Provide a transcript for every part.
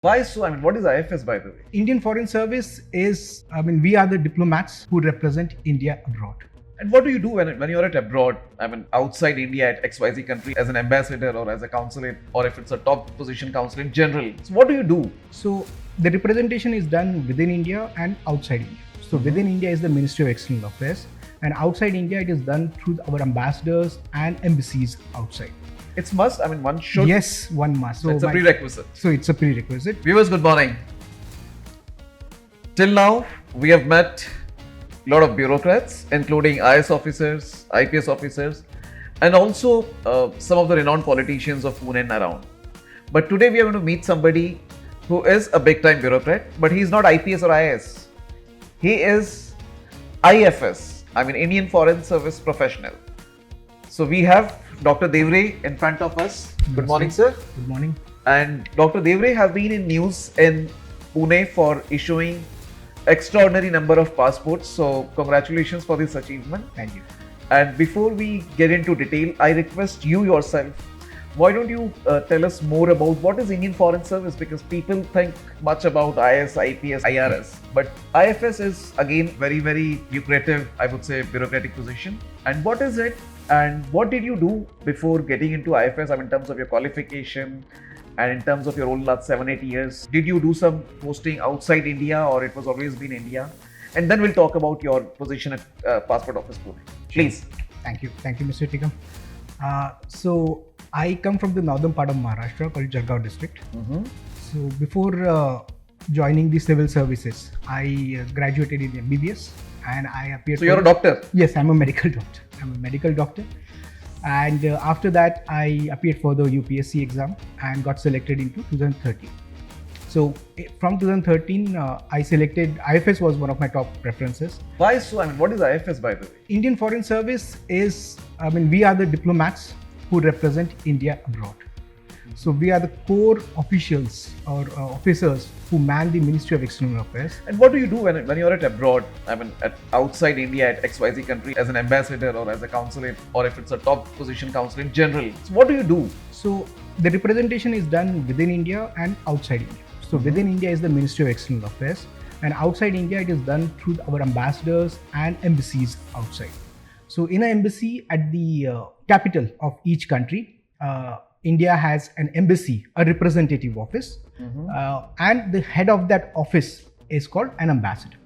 Why so? What is IFS, by the way? Indian Foreign Service is, we are the diplomats who represent India abroad. And what do you do when you're at abroad? Outside India at XYZ country as an ambassador or as a consulate, or if it's a top position consul in general. So what do you do? So the representation is done within India and outside India. So within India is the Ministry of External Affairs, and outside India it is done through our ambassadors and embassies outside. It's must. One should. Yes, one must. So it's a prerequisite. So it's a prerequisite. Viewers, good morning. Till now, we have met a lot of bureaucrats, including IS officers, IPS officers, and also some of the renowned politicians of Pune and around. But today we are going to meet somebody who is a big-time bureaucrat, but he is not IPS or IS. He is IFS, Indian Foreign Service professional. So we have Dr. Deore in front of us. Good morning, sir. Good morning. And Dr. Deore have been in news in Pune for issuing extraordinary number of passports. So congratulations for this achievement. Thank you. And before we get into detail, I request you yourself, why don't you tell us more about what is Indian Foreign Service? Because people think much about IS, IPS, IRS, but IFS is again very, very lucrative, I would say, bureaucratic position. And what is it? And what did you do before getting into IFS? In terms of your qualification and in terms of your own last 7-8 years, did you do some posting outside India or it was always been India? And then we'll talk about your position at Passport Office Pune. Please. Thank you, Mr. Tikam. So I come from the northern part of Maharashtra called Jalgaon district. So before joining the civil services, I graduated in MBBS and I appeared. So you're a doctor? Yes, I'm a medical doctor. And after that, I appeared for the UPSC exam and got selected into 2013. So from 2013, I selected IFS was one of my top preferences. Why so? What is IFS, by the way? Indian Foreign Service is, we are the diplomats who represent India abroad. So we are the core officials or officers who man the Ministry of External Affairs. And what do you do when you're at abroad? At outside India at XYZ country as an ambassador or as a consulate, or if it's a top position consul in general. So what do you do? So the representation is done within India and outside India. So within India is the Ministry of External Affairs, and outside India it is done through our ambassadors and embassies outside. So in an embassy at the capital of each country, India has an embassy, a representative office, and the head of that office is called an ambassador.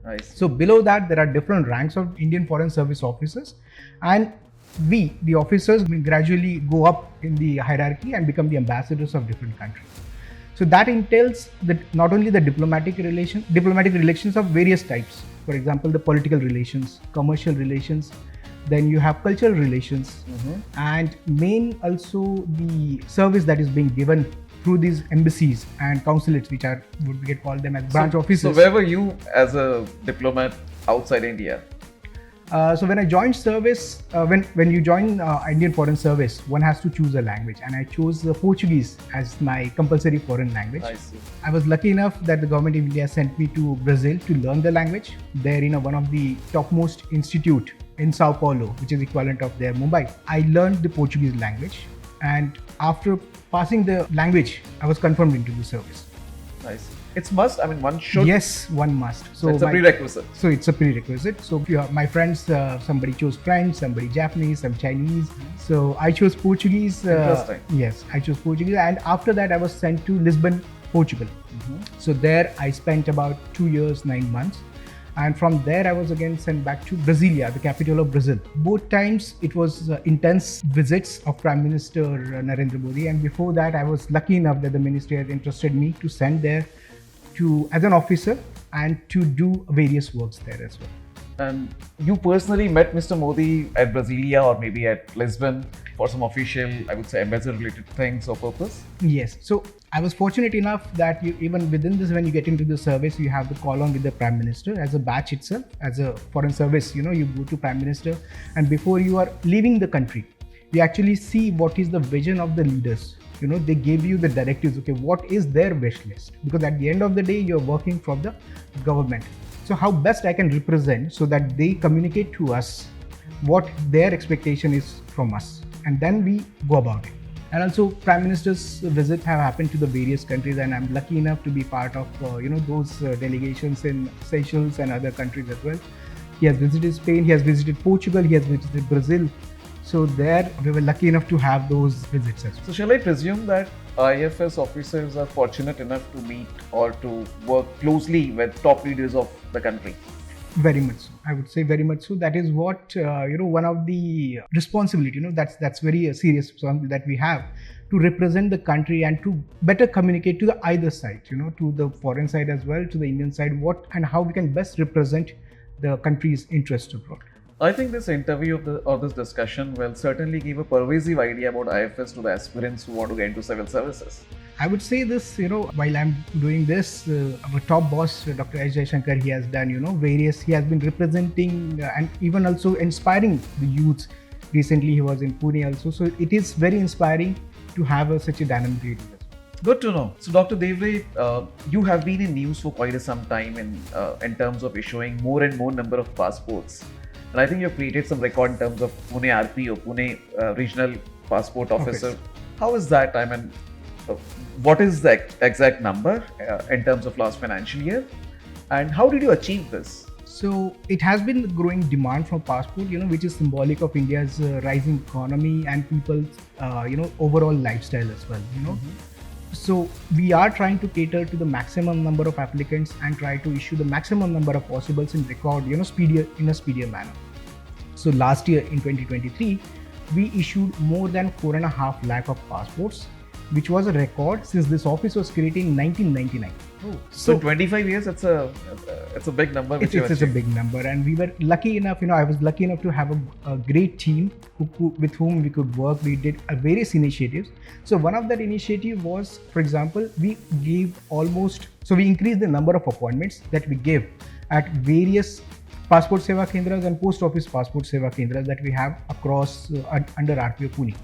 Nice. So below that, there are different ranks of Indian Foreign Service officers, and we, the officers, will gradually go up in the hierarchy and become the ambassadors of different countries. So that entails not only the diplomatic relations of various types. For example, the political relations, commercial relations, then you have cultural relations, and main also the service that is being given through these embassies and consulates, which are would we call them as branch offices. So where were you as a diplomat outside India? So when I joined service, when you join Indian Foreign Service, one has to choose a language, and I chose Portuguese as my compulsory foreign language. I see. I was lucky enough that the government of India sent me to Brazil to learn the language. There in one of the topmost institute in Sao Paulo, which is equivalent of their Mumbai. I learned the Portuguese language, and after passing the language, I was confirmed into the service. Nice. It's must. One should. Yes, one must. So it's a prerequisite. So it's a prerequisite. So if you are, my friends, somebody chose French, somebody Japanese, some Chinese. So I chose Portuguese. Interesting. Yes, I chose Portuguese, and after that I was sent to Lisbon, Portugal. So there I spent about 2 years, 9 months. And from there, I was again sent back to Brasilia, the capital of Brazil. Both times, it was intense visits of Prime Minister Narendra Modi. And before that, I was lucky enough that the ministry had entrusted me to send there as an officer and to do various works there as well. And you personally met Mr. Modi at Brasilia or maybe at Lisbon for some official, I would say, ambassador-related things or purpose? Yes. So I was fortunate enough that even within this, when you get into the service, you have the call on with the Prime Minister as a batch itself, as a foreign service. You go to Prime Minister, and before you are leaving the country, you actually see what is the vision of the leaders. They gave you the directives. Okay, what is their wish list? Because at the end of the day, you're working for the government. So how best I can represent so that they communicate to us what their expectation is from us, and then we go about it. And also Prime Minister's visit have happened to the various countries, and I'm lucky enough to be part of those delegations in Seychelles and other countries as well. He has visited Spain, he has visited Portugal, he has visited Brazil. So there we were lucky enough to have those visits as well. So shall I presume that IFS officers are fortunate enough to meet or to work closely with top leaders of the country? Very much so. I would say very much so. That is what one of the responsibility. That's very serious responsibility that we have to represent the country and to better communicate to the either side. To the foreign side as well, to the Indian side, what and how we can best represent the country's interest abroad. I think this interview or this discussion will certainly give a pervasive idea about IFS to the aspirants who want to get into civil services. I would say this, while I'm doing this, our top boss, Dr. S. Jaishankar, he has done, he has been representing and even also inspiring the youths. Recently, he was in Pune also. So it is very inspiring to have such a dynamic leader. Good to know. So, Dr. Deore, you have been in news for quite some time in terms of issuing more and more number of passports. And I think you've created some record in terms of Pune RPO, Pune Regional Passport Officer. Okay. How is that? I mean, what is the exact number in terms of last financial year? And how did you achieve this? So it has been growing demand for passport, which is symbolic of India's rising economy and people's, overall lifestyle as well, So we are trying to cater to the maximum number of applicants and try to issue the maximum number of possibles in record, in a speedier manner. So last year in 2023, we issued more than 4.5 lakh of passports, which was a record since this office was created in 1999. Oh, so 25 years, it's a big number. It's a big number, and we were lucky enough. I was lucky enough to have a great team with whom we could work. We did various initiatives. So one of that initiative was, for example, we increased the number of appointments that we give at various Passport Seva Kendras and Post Office Passport Seva Kendras that we have across under RPO Pune.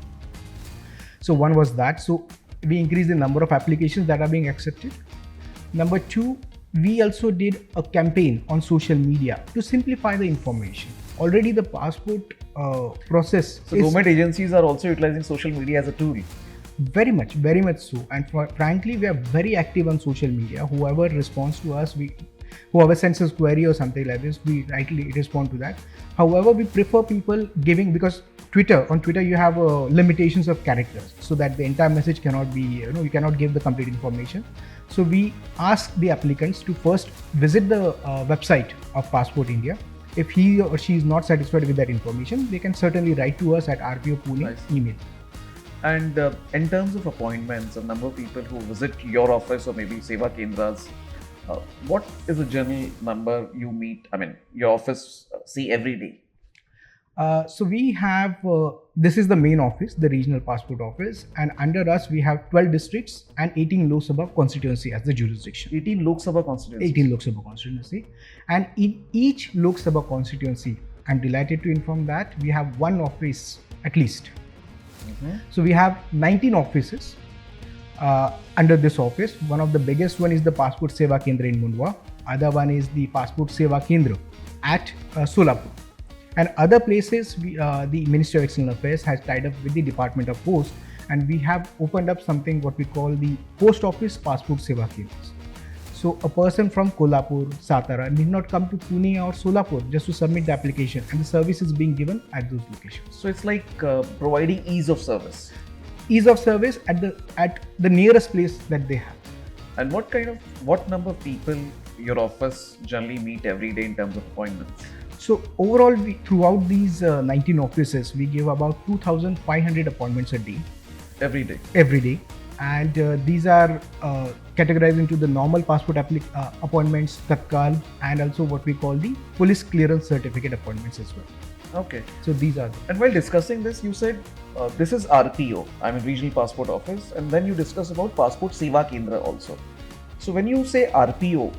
So one was that. So we increased the number of applications that are being accepted. Number two, we also did a campaign on social media to simplify the information. Already the passport process. So government agencies are also utilizing social media as a tool. Very much so. And frankly, we are very active on social media. Whoever responds to us, whoever sends us query or something like this, we rightly respond to that. However, we prefer people giving, because on Twitter you have limitations of characters, so that the entire message cannot be, you cannot give the complete information. So we ask the applicants to first visit the website of Passport India. If he or she is not satisfied with that information, they can certainly write to us at RPO Pune email. And in terms of appointments, a number of people who visit your office or maybe Seva Kendras, what is the general number you meet? I mean, your office see every day? So we have, this is the main office, the regional passport office, and under us we have 12 districts and 18 Lok Sabha constituency as the jurisdiction. 18 Lok Sabha constituency? 18 Lok Sabha constituency. And in each Lok Sabha constituency, I'm delighted to inform that we have one office at least. Mm-hmm. So we have 19 offices under this office. One of the biggest one is the Passport Seva Kendra in Mundwa. Other one is the Passport Seva Kendra at Solapur. And other places, the Ministry of External Affairs has tied up with the Department of Post, and we have opened up something what we call the Post Office Passport Seva Kendras. So a person from Kolhapur, Satara need not come to Pune or Solapur just to submit the application, and the service is being given at those locations. So it's like providing ease of service. Ease of service at the nearest place that they have. And what number of people your office generally meet every day in terms of appointments? So overall, throughout these 19 offices, we give about 2,500 appointments a day. Every day? Every day. And these are categorized into the normal passport appointments, Tatkal, and also what we call the police clearance certificate appointments as well. Okay. So these are them. And while discussing this, you said this is RPO, I mean Regional Passport Office, and then you discuss about Passport Seva Kendra also. So when you say RPO,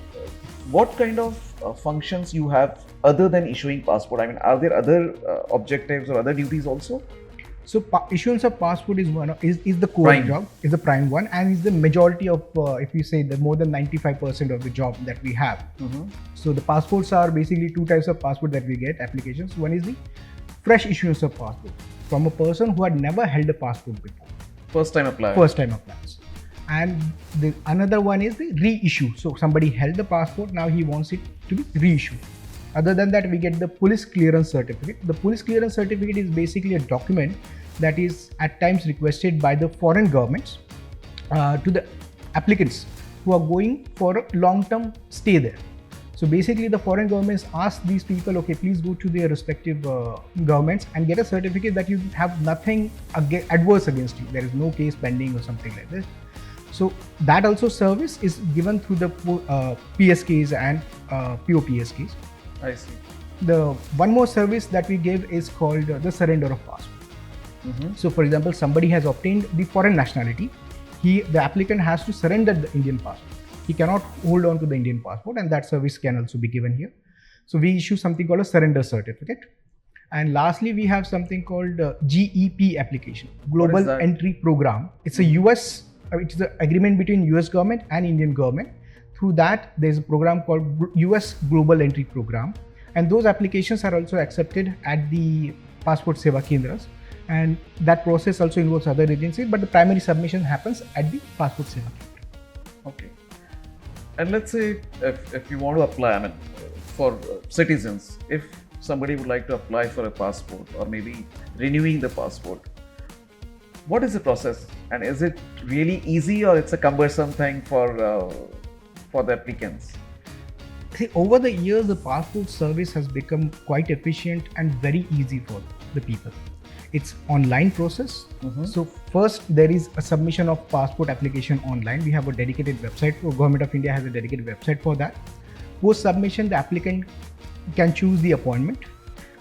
what kind of functions you have other than issuing passport? I mean, are there other objectives or other duties also? So issuance of passport is the core job, is the prime one, and is the majority of, if you say, the more than 95% of the job that we have. Mm-hmm. So the passports are basically two types of passport that we get applications. One is the fresh issuance of passport from a person who had never held a passport before. First time apply. First time applies. And the another one is the reissue. So somebody held the passport, now he wants it to be reissued. Other than that, we get the police clearance certificate. The police clearance certificate is basically a document that is at times requested by the foreign governments to the applicants who are going for a long-term stay there. So basically the foreign governments ask these people, okay, please go to their respective governments and get a certificate that you have nothing adverse against you. There is no case pending or something like this. So that also service is given through the PSKs and POPSKs. I see. The one more service that we give is called the surrender of passport. So for example, somebody has obtained the foreign nationality. The applicant has to surrender the Indian passport. He cannot hold on to the Indian passport, and that service can also be given here. So we issue something called a surrender certificate. And lastly, we have something called GEP application, Global Entry Program. It's a US, which is an agreement between US government and Indian government. Through that, there's a program called US Global Entry Program. And those applications are also accepted at the Passport Seva Kendras. And that process also involves other agencies, but the primary submission happens at the Passport Seva Kendra. Okay. And let's say if you want to apply, I mean, for citizens, if somebody would like to apply for a passport or maybe renewing the passport, what is the process? And is it really easy or it's a cumbersome thing for the applicants? See, over the years, the passport service has become quite efficient and very easy for the people. It's online process. So first there is a submission of passport application online. We have a dedicated website for Government of India has a dedicated website for that. Post submission, the applicant can choose the appointment,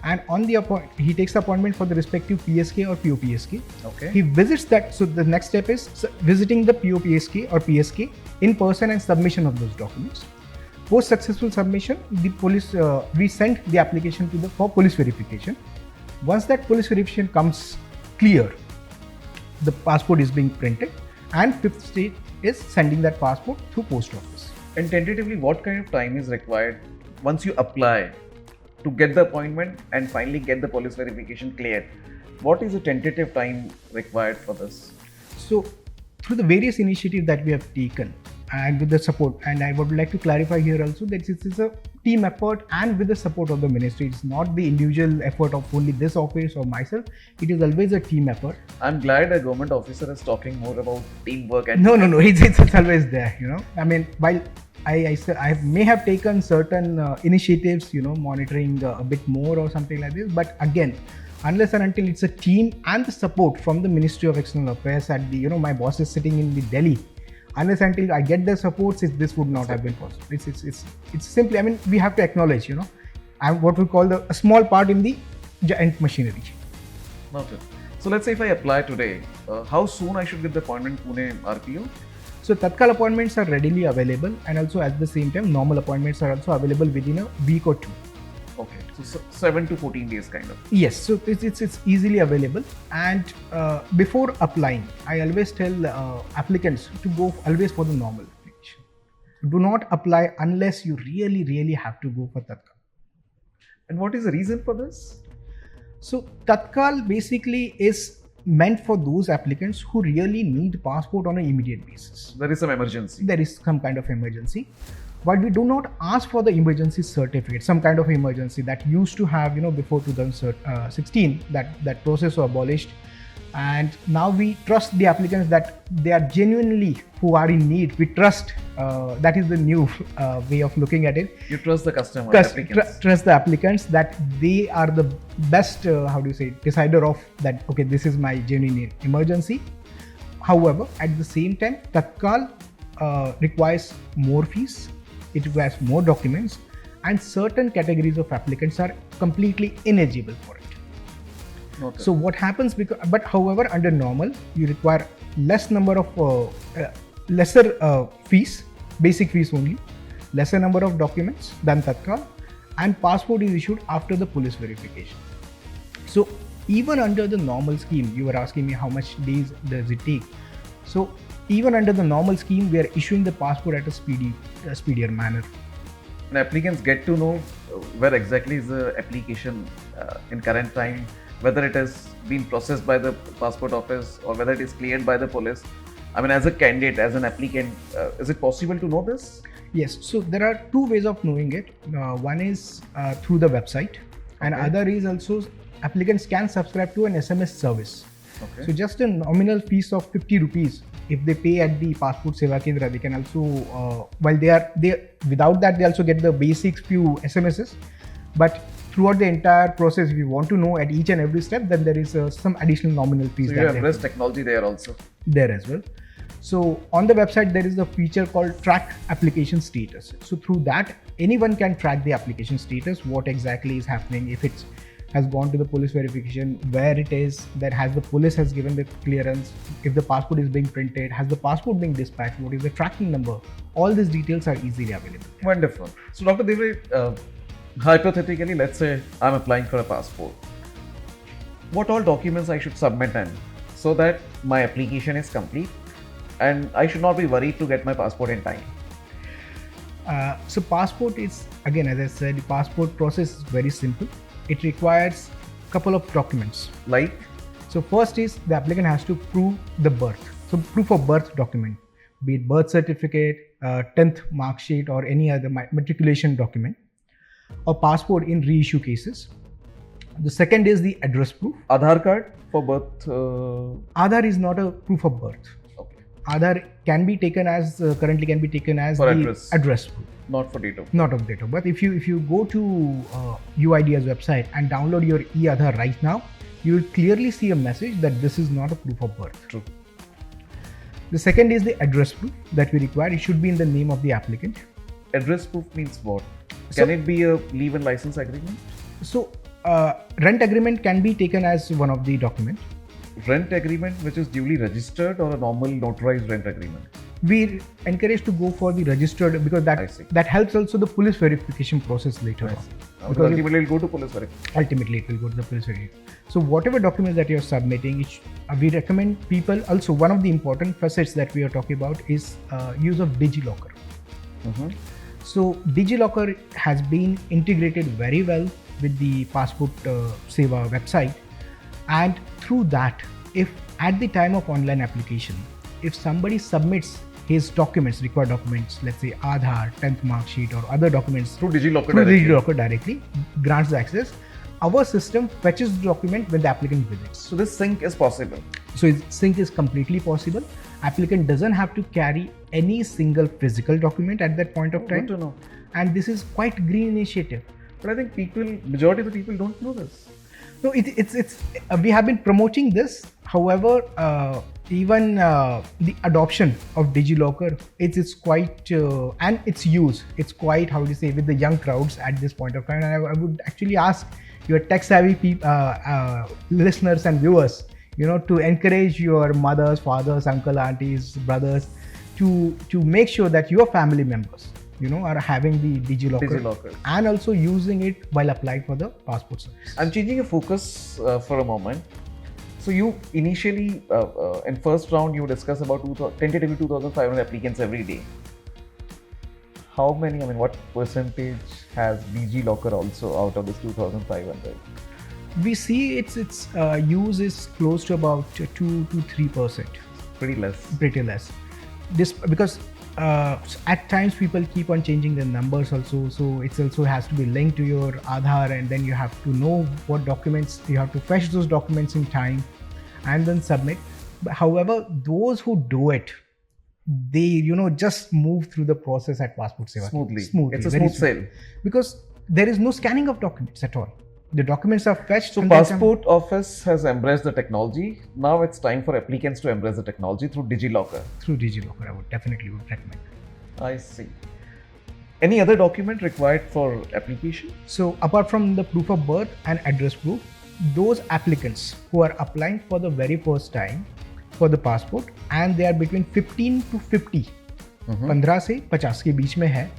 and on the he takes the appointment for the respective PSK or POPSK. Okay. He visits that. So the next step is visiting the POPSK or PSK in person and submission of those documents. Post successful submission, the police we send the application to for police verification. Once that police verification comes clear, the passport is being printed, and fifth stage is sending that passport through post office. And tentatively, what kind of time is required once you apply to get the appointment and finally get the police verification cleared? What is the tentative time required for this? So, through the various initiatives that we have taken and with the support, and I would like to clarify here also that it is a team effort and with the support of the ministry. It's not the individual effort of only this office or myself. It is always a team effort. I'm glad a government officer is talking more about teamwork. And no, it's always there. I mean, while I may have taken certain initiatives, monitoring a bit more or something like this, but again, unless and until it's a team and the support from the Ministry of External Affairs at the, my boss is sitting in the Delhi. Unless until I get the supports, this would not have been possible. It's simply, I mean, we have to acknowledge, I'm what we call a small part in the giant machinery. Okay. So let's say if I apply today, how soon I should get the appointment Pune RPO? So Tatkal appointments are readily available, and also at the same time, normal appointments are also available within a week or two. Okay, so 7 to 14 days kind of. Yes, so it's easily available. And before applying, I always tell applicants to go always for the normal application. Do not apply unless you really have to go for Tatkal. And what is the reason for this? So Tatkal basically is meant for those applicants who really need passport on an immediate basis. There is some emergency. There is some kind of emergency. But we do not ask for the emergency certificate, some kind of emergency that used to have, before 2016, that process was abolished. And now we trust the applicants that they are genuinely who are in need. We trust, that is the new way of looking at it. You trust the customer, trust the applicants that they are the best, decider of that, okay, this is my genuine emergency. However, at the same time, Tatkal requires more fees. It requires more documents, and certain categories of applicants are completely ineligible for it. Okay. So what happens? But however, under normal, you require lesser fees, basic fees only, lesser number of documents than Tatkal, and passport is issued after the police verification. So even under the normal scheme, you were asking me how much days does it take. So even under the normal scheme, we are issuing the passport at a speedier manner. And applicants get to know where exactly is the application in current time, whether it has been processed by the passport office or whether it is cleared by the police? I mean, as a candidate, as an applicant, is it possible to know this? Yes, so there are two ways of knowing it. One is through the website, and Okay. other is also applicants can subscribe to an SMS service. Okay. So just a nominal fees of 50 rupees. If they pay at the Passport Seva Kendra, they can also, while they without that, they also get the basic few SMSs. But throughout the entire process, if you want to know at each and every step, then there is some additional nominal fees So that you they embrace technology there also. there as well. So on the website, there is a feature called track application status. So through that, anyone can track the application status, what exactly is happening, if it has gone to the police verification, where it is, that has the police has given the clearance, if the passport is being printed, has the passport being dispatched, what is the tracking number. All these details are easily available. Wonderful. So Dr. Deore, hypothetically, let's say I'm applying for a passport. What all documents I should submit in so that my application is complete and I should not be worried to get my passport in time? So passport is, again, as I said, the passport process is very simple. It requires a couple of documents. Like, So first is the applicant has to prove the birth. So proof of birth document, be it birth certificate, 10th mark sheet or any other matriculation document, or passport in reissue cases. The second is the address proof. Aadhaar card for birth. Aadhaar is not a proof of birth. Okay. Aadhaar can be taken as, currently can be taken as For the address. proof. Not for date of birth. Not of date of birth. If you go to UID's website and download your e-Aadhaar right now, you will clearly see a message that this is not a proof of birth. True. The second is the address proof that we require. It should be in the name of the applicant. Address proof means what? So- Can it be a leave and license agreement? So rent agreement can be taken as one of the document. Rent agreement which is duly registered or a normal notarized rent agreement? We encourage to go for the registered because I see. that helps also the police verification process later on. Because Because ultimately it will go to police verification. ultimately it will go to the police verification. So whatever documents that you're submitting, we recommend people also, one of the important facets that we are talking about is use of DigiLocker. Mhm. So DigiLocker has been integrated very well with the Passport Seva website, and through that, if at the time of online application, if somebody submits his documents, required documents, let's say Aadhaar, 10th mark sheet or other documents Through DigiLocker through directly. DigiLocker directly, grants the access, our system fetches the document when the applicant visits. So this sync is possible. So sync is completely possible. Applicant doesn't have to carry any single physical document at that point of time. Good to know. And this is quite green initiative. But I think majority of the people don't know this. No, it's we have been promoting this. However, even the adoption of DigiLocker, it's quite and its use, it's quite, how do you say, with the young crowds at this point of time. And I would actually ask your tech savvy listeners and viewers, to encourage your mothers, fathers, uncle, aunties, brothers to make sure that your family members, are having the DigiLocker and also using it while applying for the passport service. I'm changing your focus for a moment. So you initially, in first round, you discuss about tentatively 2,500 applicants every day. How many, what percentage has DigiLocker also out of this 2,500? We see its use is close to about 2 to 3%. Pretty less. Pretty less. This because at times people keep on changing the numbers also, so it also has to be linked to your Aadhaar, and then you have to know what documents you have to fetch those documents in time and then submit. But however, those who do it, they just move through the process at Passport Seva Smoothly. It's a very smooth sail. because there is no scanning of documents at all. The documents are fetched. So and then Passport Office has embraced the technology. Now it's time for applicants to embrace the technology through DigiLocker. through DigiLocker, I would definitely recommend. I see. Any other document required for application? So apart from the proof of birth and address proof, those applicants who are applying for the very first time for the passport and they are between 15 to 50, 15 से 50 के बीच में है,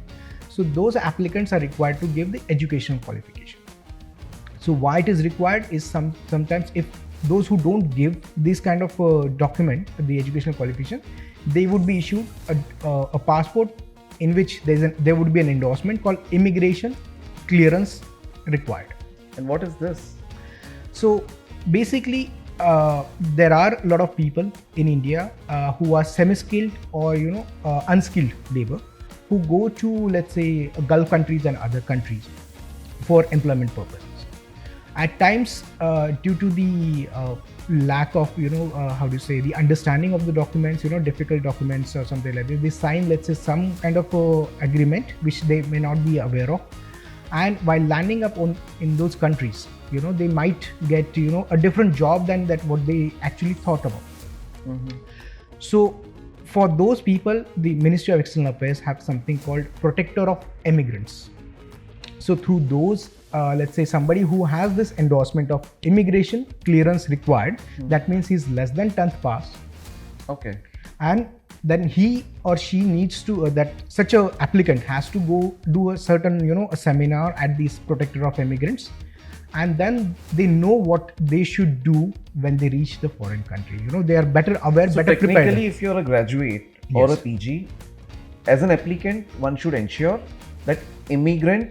so those applicants are required to give the educational qualification. So why it is required is sometimes if those who don't give this kind of document, the educational qualification, they would be issued a passport in which there would be an endorsement called immigration clearance required. And what is this? So basically, there are a lot of people in India who are semi-skilled or unskilled labor who go to, let's say, Gulf countries and other countries for employment purposes. At times, due to the lack of how do you say, the understanding of the documents, difficult documents or something like this, they sign, let's say, some kind of agreement which they may not be aware of, and while landing up in those countries, they might get a different job than that what they actually thought about. Mm-hmm. So for those people, the Ministry of External Affairs have something called Protector of Immigrants. So through those, let's say somebody who has this endorsement of immigration clearance required, that means he's less than 10th pass. Okay. And then he or she needs to, that such a applicant has to go do a certain, a seminar at this Protector of Immigrants. And then they know what they should do when they reach the foreign country. They are better aware, So better technically, prepared. if you're a graduate or a PG, as an applicant, one should ensure that immigration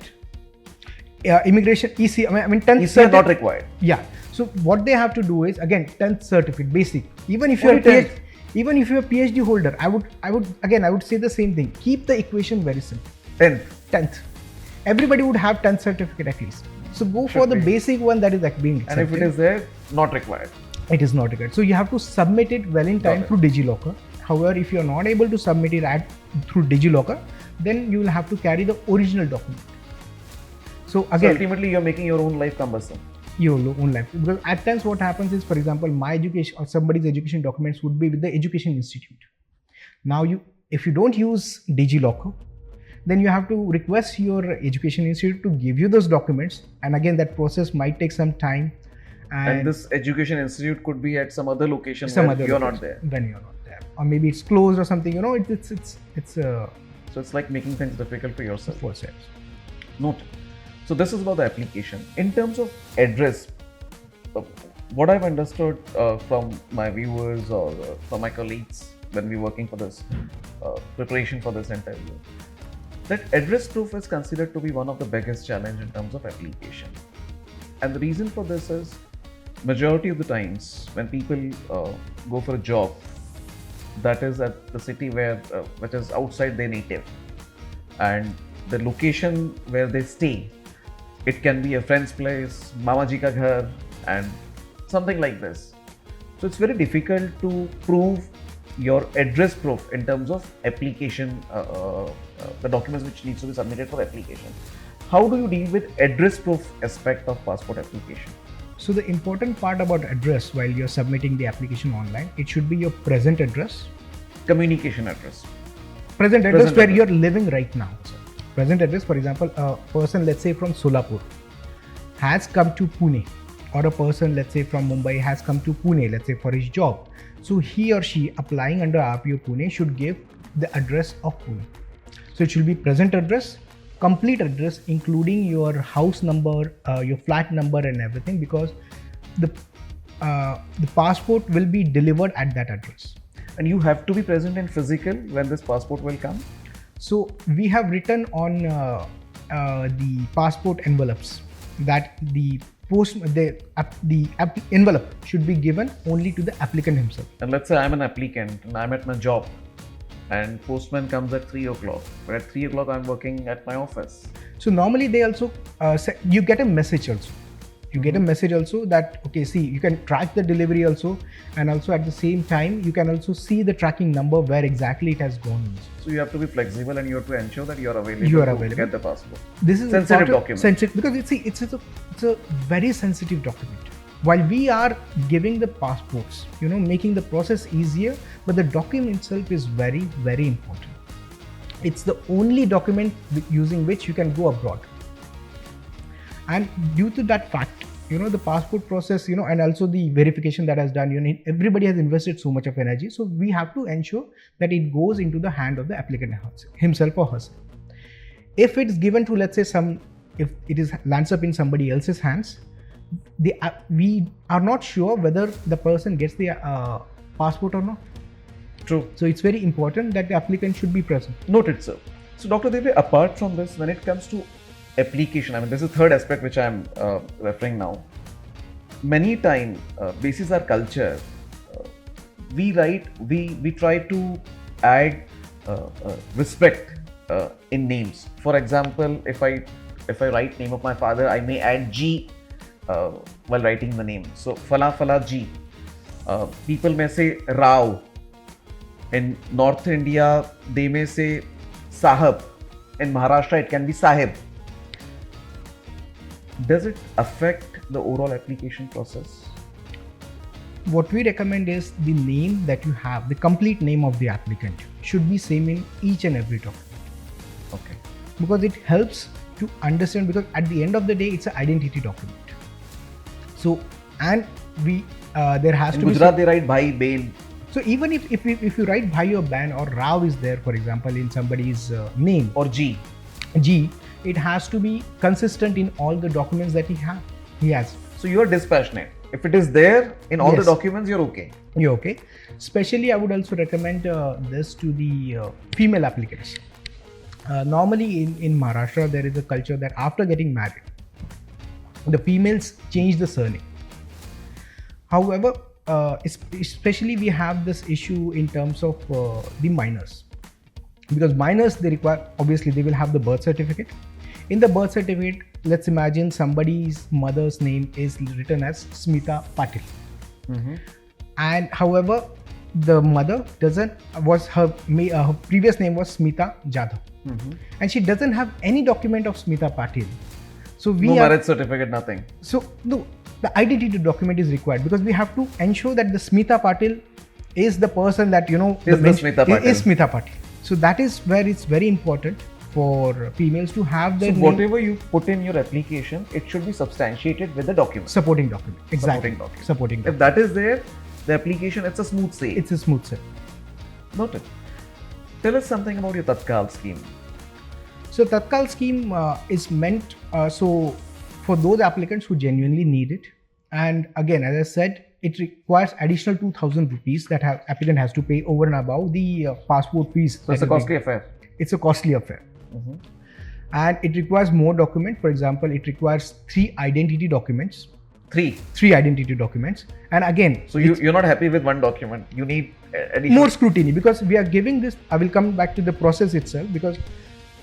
Immigration EC, I mean 10th is not required. Yeah. So what they have to do is, again, 10th certificate, basic. Even if Only you're 10th. even if you're a PhD holder, I would say the same thing. Keep the equation very simple. 10th. Everybody would have 10th certificate at least. So go for the be. basic one that is being accepted. And if it is there, not required. It is not required. So you have to submit it well in time through DigiLocker. However, if you are not able to submit it through DigiLocker, then you will have to carry the original document. So again, ultimately, you're making your own life cumbersome. Your own life. Because at times what happens is, for example, my education or somebody's education documents would be with the education institute. Now if you don't use DigiLocker, then you have to request your education institute to give you those documents. And again, that process might take some time. And this education institute could be at some other location where you're not there. When you're not there. Or maybe it's closed or something, So it's like making things difficult for yourself. For sales. Note. So this is about the application. In terms of address, what I've understood from my viewers or from my colleagues when we're working for this preparation for this interview, that address proof is considered to be one of the biggest challenge in terms of application. And the reason for this is, majority of the times when people go for a job that is at the city which is outside their native, and the location where they stay, it can be a friend's place, mama ji ka ghar, and something like this. So it's very difficult to prove your address proof in terms of application, the documents which needs to be submitted for application. How do you deal with address proof aspect of passport application? So the important part about address while you're submitting the application online, it should be your present address. Communication address. Present address where you're living right now. Present address, for example, a person, let's say from Solapur, has come to Pune, or a person, let's say from Mumbai, has come to Pune, let's say for his job. So he or she applying under RPO Pune should give the address of Pune. So it should be present address, complete address, including your house number, your flat number and everything, because the passport will be delivered at that address. And you have to be present in physical when this passport will come? So we have written on the passport envelopes that the envelope should be given only to the applicant himself. And let's say I'm an applicant and I'm at my job, and postman comes at 3 o'clock, but at 3 o'clock I'm working at my office. So normally they also say, you get a message also. You get a message also that, okay, see, you can track the delivery also, and also at the same time you can also see the tracking number where exactly it has gone. So you have to be flexible and you have to ensure that you are available to get the passport. This is sensitive document. Sensitive, because it's a very sensitive document. While we are giving the passports, making the process easier, but the document itself is very, very important. It's the only document using which you can go abroad. And due to that fact, the passport process, and also the verification that has done, everybody has invested so much of energy. So we have to ensure that it goes into the hand of the applicant himself or herself. If it's given to, let's say, if it lands up in somebody else's hands, we are not sure whether the person gets the passport or not. True. So it's very important that the applicant should be present. Noted, sir. So Dr. Deore, apart from this, when it comes to application, I mean, this is the third aspect which I'm referring now. many time, basis our culture, uh, we try to add respect in names. For example, if I write name of my father, I may add G while writing the name. So Fala Fala G. People may say Rao. In North India, they may say Sahab. In Maharashtra, it can be Sahib. Does it affect the overall application process? What we recommend is the name that you have, the complete name of the applicant should be same in each and every document. Okay. Because it helps to understand, because at the end of the day, it's an identity document. So, and we, there has In to Gujarat, be... they write Bhai, Bain. So even if you write Bhai or Ban or Rao is there, for example, in somebody's name Or G. G, it has to be consistent in all the documents that he has. So you are dispassionate. If it is there in all the Yes. documents, you're okay. You're okay. Especially, I would also recommend this to the female applicants. Normally in Maharashtra, there is a culture that after getting married, the females change the surname. However, especially we have this issue in terms of the minors, because minors, they require, obviously they will have the birth certificate. In the birth certificate, let's imagine somebody's mother's name is written as Smita Patil, and however the mother her previous name was Smita Jadhav, and she doesn't have any document of Smita Patil. So No marriage certificate, nothing. So no, the identity document is required, because we have to ensure that the Smita Patil is the person that Smita Patil. is Smita Patil. So that is where it's very important for females to have their So name, whatever you put in your application, it should be substantiated with the document. supporting document. Exactly. Supporting document. Supporting If document. that is there, the application, it's a smooth sail. It's a smooth set. Noted. Tell us something about your Tatkal scheme. So Tatkal scheme is meant so for those applicants who genuinely need it. And again, as I said, it requires additional 2,000 rupees that applicant has to pay over and above the passport fees. So it's a costly affair. It's a costly affair. And it requires more document. For example, it requires 3 identity documents. 3. 3 identity documents. And again, So you're not happy with one document. You need additional. more scrutiny, because we are giving this. I will come back to the process itself, because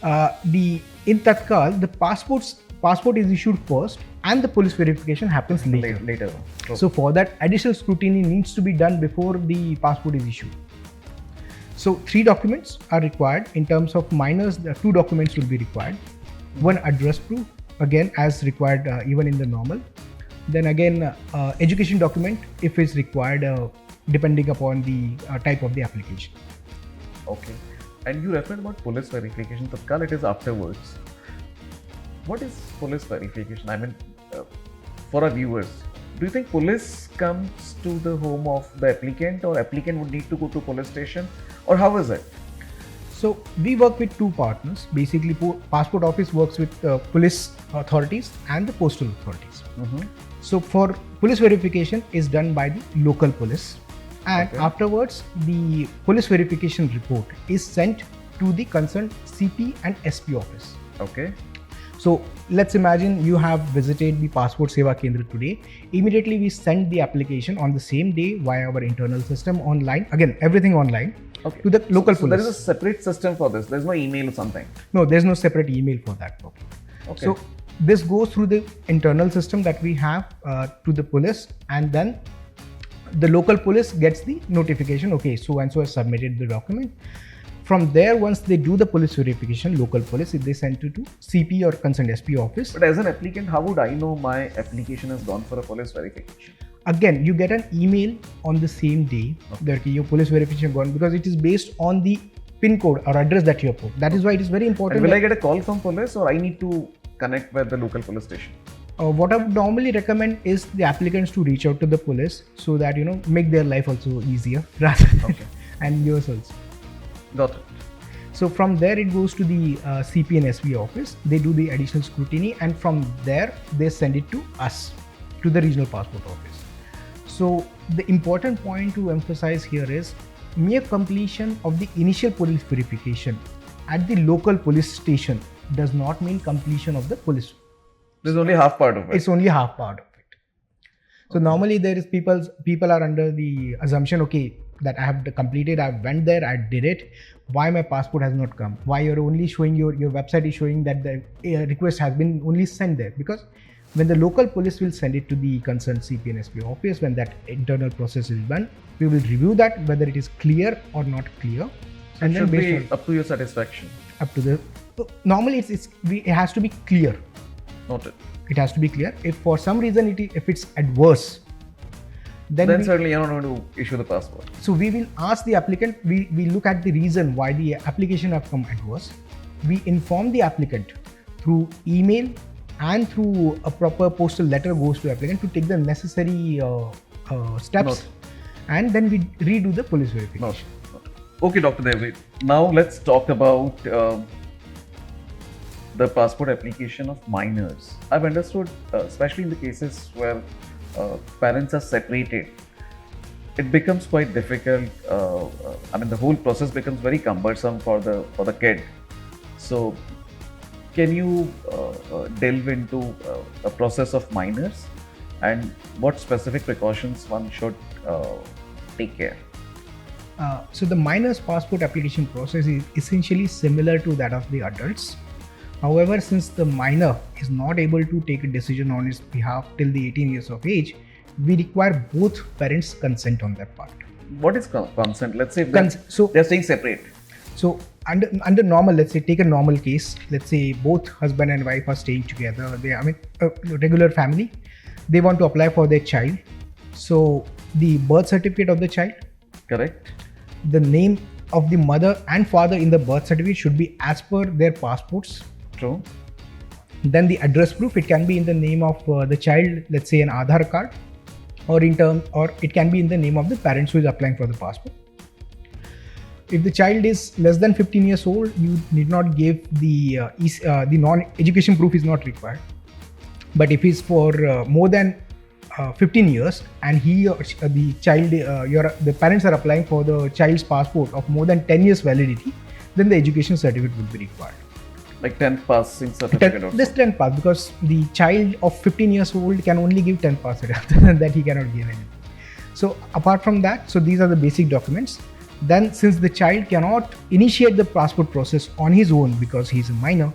in Tatkal, the passport is issued first and the police verification happens later. Later. So for that, additional scrutiny needs to be done before the passport is issued. So 3 documents are required. In terms of minors, the 2 documents will be required. 1 address proof, again as required even in the normal. Then again, education document if it's required, depending upon the type of the application. Okay. And you referred about police verification. Tatkal, it is afterwards. What is police verification? I mean, for our viewers, do you think police comes to the home of the applicant, or applicant would need to go to police station, or how is it? So we work with 2 partners. Basically, passport office works with police authorities and the postal authorities. So for police verification is done by the local police, and Okay. afterwards the police verification report is sent to the concerned CP and SP office. Okay. So let's imagine you have visited the Passport Seva Kendra today. Immediately we send the application on the same day via our internal system online. Again, everything online. Okay. To the local So there police. is a separate system for this. There's no email or something. No, there's no separate email for that. Okay. So this goes through the internal system that we have to the police, and then the local police gets the notification. Okay, so and so has submitted the document. From there, once they do the police verification, local police, if they send it to CP or concerned SP office. But as an applicant, how would I know my application has gone for a police verification? Again, you get an email on the same day that your police verification gone, because it is based on the PIN code or address that you have put. That is why it is very important. And will I get a call from police, or I need to connect with the local police station? What I would normally recommend is the applicants to reach out to the police, so that make their life also easier rather than and yours also. Got it. So from there it goes to the CP and SP office. They do the additional scrutiny, and from there they send it to us, to the regional passport office. So the important point to emphasize here is mere completion of the initial police verification at the local police station does not mean completion of the police. There's only half part of it. It's only half part of it. So normally there is people are under the assumption, okay, that I have completed, I went there, I did it. Why my passport has not come? Why you're only showing your website is showing that the request has been only sent there? Because when the local police will send it to the concerned CP and SP office, when that internal process is done, we will review that whether it is clear or not clear, So it should be up to your satisfaction. up to the normally it has to be clear. Noted. It has to be clear. If for some reason if it's adverse, then Certainly you're not going to issue the passport. so we will ask the applicant. We look at the reason why the application have come adverse. We inform the applicant through email and through a proper postal letter goes to applicant to take the necessary steps, Note. and then we redo the police verification. Note. Okay, Dr. Deore. Now let's talk about the passport application of minors. I've understood, especially in the cases where parents are separated, it becomes quite difficult. The whole process becomes very cumbersome for the kid. So, can you delve into a process of minors and what specific precautions one should take care? So the minor's passport application process is essentially similar to that of the adults. However, since the minor is not able to take a decision on his behalf till the 18 years of age, we require both parents' consent on that part. What is consent? Let's say they're staying separate. So under normal, let's say take a normal case. Let's say both husband and wife are staying together. Regular family. They want to apply for their child. So the birth certificate of the child. Correct. The name of the mother and father in the birth certificate should be as per their passports. True. Then the address proof, it can be in the name of the child, let's say an Aadhaar card, or it can be in the name of the parents who is applying for the passport. If the child is less than 15 years old, you need not give the non-education proof is not required. But if it's for more than 15 years and the parents are applying for the child's passport of more than 10 years validity, then the education certificate would be required. Like 10th passing certificate. This 10th pass, because the child of 15 years old can only give 10th pass certificate. Other than that, he cannot give anything. So apart from that, so these are the basic documents. Then since the child cannot initiate the passport process on his own because he is a minor,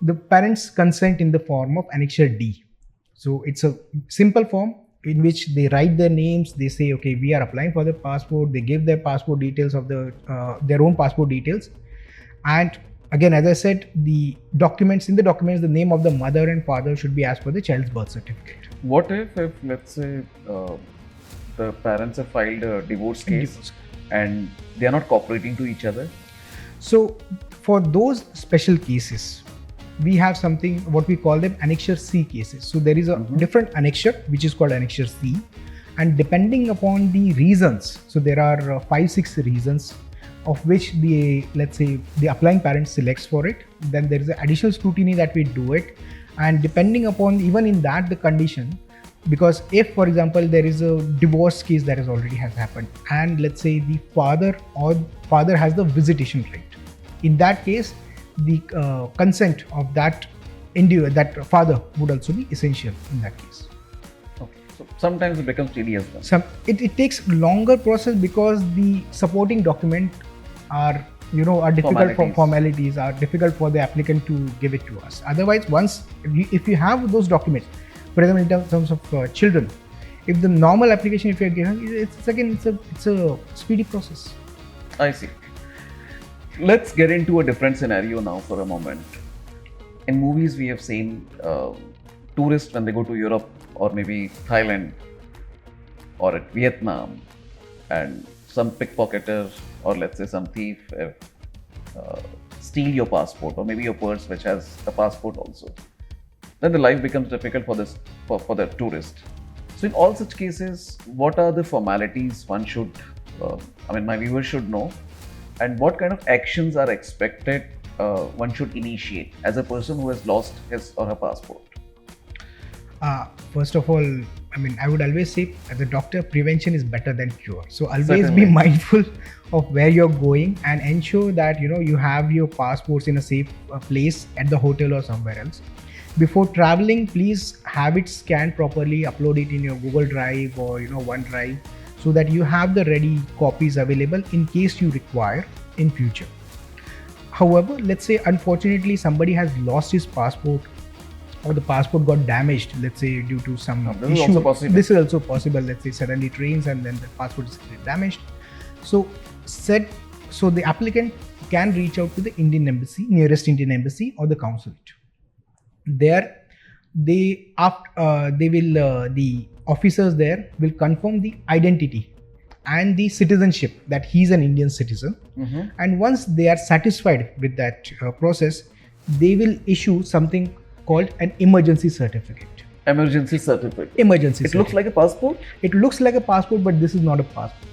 the parents consent in the form of Annexure D. So it's a simple form in which they write their names. They say, okay, we are applying for the passport. They give their passport details of their own passport details. And again, as I said, the documents, the name of the mother and father should be as per the child's birth certificate. What if let's say, the parents have filed a divorce case and they are not cooperating to each other? So for those special cases, we have something what we call them Annexure C cases. So there is a different annexure which is called Annexure C, and depending upon the reasons, so there are 5-6 reasons of which the applying parent selects for it. Then there is an additional scrutiny that we do it, and depending upon even in that the condition, because if for example there is a divorce case that has already happened and let's say the father has the visitation right, in that case the consent of that father would also be essential in that case. Okay, so sometimes it becomes tedious then. It takes longer process because the supporting document are difficult formalities are difficult for the applicant to give it to us. Otherwise, if you have those documents, for example in terms of children, if the normal application if you are given, it's a speedy process. I see. Let's get into a different scenario now for a moment. In movies, we have seen tourists when they go to Europe or maybe Thailand or at Vietnam, and some pickpocketer or let's say some thief steal your passport or maybe your purse which has a passport also. Then the life becomes difficult for the tourist. So in all such cases, what are the formalities one should, my viewers should know, and what kind of actions are expected one should initiate as a person who has lost his or her passport? First of all, I would always say as a doctor, prevention is better than cure. So always Certainly. be mindful of where you're going and ensure that you have your passports in a safe place at the hotel or somewhere else. Before traveling, please have it scanned properly, upload it in your Google Drive or OneDrive, so that you have the ready copies available in case you require in future. However, let's say unfortunately somebody has lost his passport, or the passport got damaged, let's say due to some This is issue. also possible. This is also possible. Let's say suddenly trains and then the passport is damaged. So the applicant can reach out to the Indian embassy, nearest Indian embassy or the consulate. There, the officers there will confirm the identity and the citizenship, that he's an Indian citizen. And once they are satisfied with that process, they will issue something called an emergency certificate. Emergency certificate. Emergency It looks like a passport? It looks like a passport, but this is not a passport.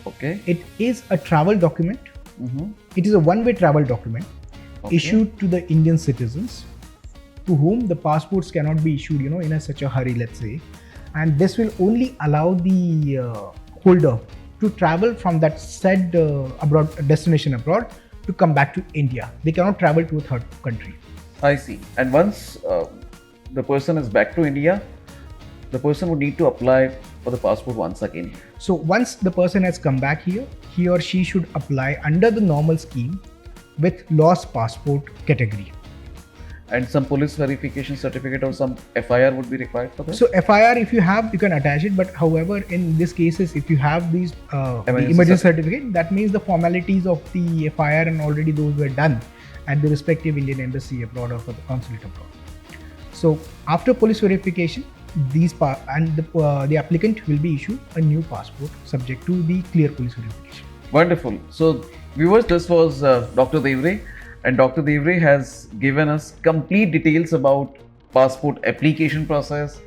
Okay. It is a travel document. It is a one-way travel document issued to the Indian citizens to whom the passports cannot be issued, in such a hurry, let's say. And this will only allow the holder to travel from that said destination abroad to come back to India. They cannot travel to a third country. I see. And once the person is back to India, the person would need to apply for the passport once again. So once the person has come back here, he or she should apply under the normal scheme with lost passport category. And some police verification certificate or some FIR would be required for that? So FIR, if you have, you can attach it. But however, in these cases, if you have these the emergency certificate, that means the formalities of the FIR and already those were done at the respective Indian embassy abroad or for the consulate abroad. So after police verification, the applicant will be issued a new passport subject to the clear police verification. Wonderful. So viewers, this was Dr. Deore, and Dr. Deore has given us complete details about passport application process,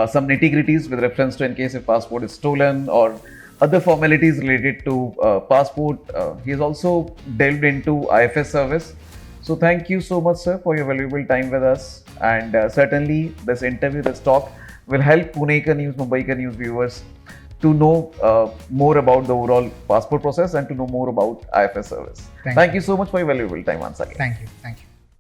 some nitty-gritties with reference to in case if passport is stolen or other formalities related to passport. He has also delved into IFS service. So thank you so much, sir, for your valuable time with us. And certainly this interview, this talk will help Punekar News, Mumbaikar News viewers to know more about the overall passport process and to know more about IFS service. Thank you so much for your valuable time once again. Thank you. Thank you.